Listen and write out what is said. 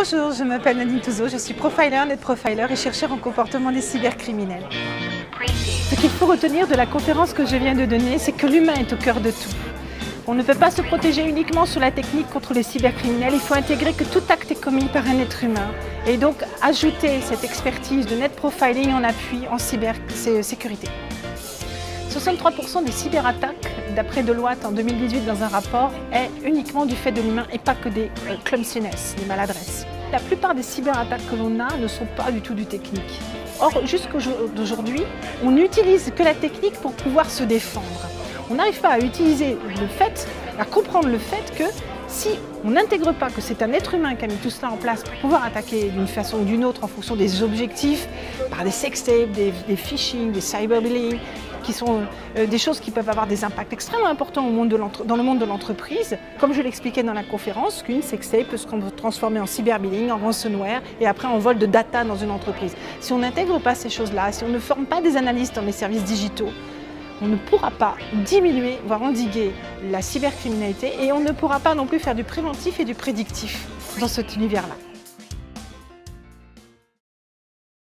Bonjour, je m'appelle Nadine Touzeau, je suis profiler, net profiler et chercheur en comportement des cybercriminels. Ce qu'il faut retenir de la conférence que je viens de donner, c'est que l'humain est au cœur de tout. On ne peut pas se protéger uniquement sur la technique contre les cybercriminels, il faut intégrer que tout acte est commis par un être humain. Et donc ajouter cette expertise de net profiling en appui en cybersécurité. 63% des cyberattaques, d'après Deloitte en 2018 dans un rapport, est uniquement du fait de l'humain et pas que des clumsiness, des maladresses. La plupart des cyberattaques que l'on a ne sont pas du tout du technique. Or, jusqu'aujourd'hui, on n'utilise que la technique pour pouvoir se défendre. On n'arrive pas à utiliser à comprendre le fait que si on n'intègre pas que c'est un être humain qui a mis tout cela en place pour pouvoir attaquer d'une façon ou d'une autre en fonction des objectifs, par des sextapes, des phishing, des cyberbullying, qui sont des choses qui peuvent avoir des impacts extrêmement importants dans le monde de l'entreprise. Comme je l'expliquais dans la conférence, qu'une sextape peut se transformer en cyberbullying, en ransomware et après en vol de data dans une entreprise. Si on n'intègre pas ces choses-là, si on ne forme pas des analystes dans les services digitaux, on ne pourra pas diminuer, voire endiguer la cybercriminalité et on ne pourra pas non plus faire du préventif et du prédictif dans cet univers-là.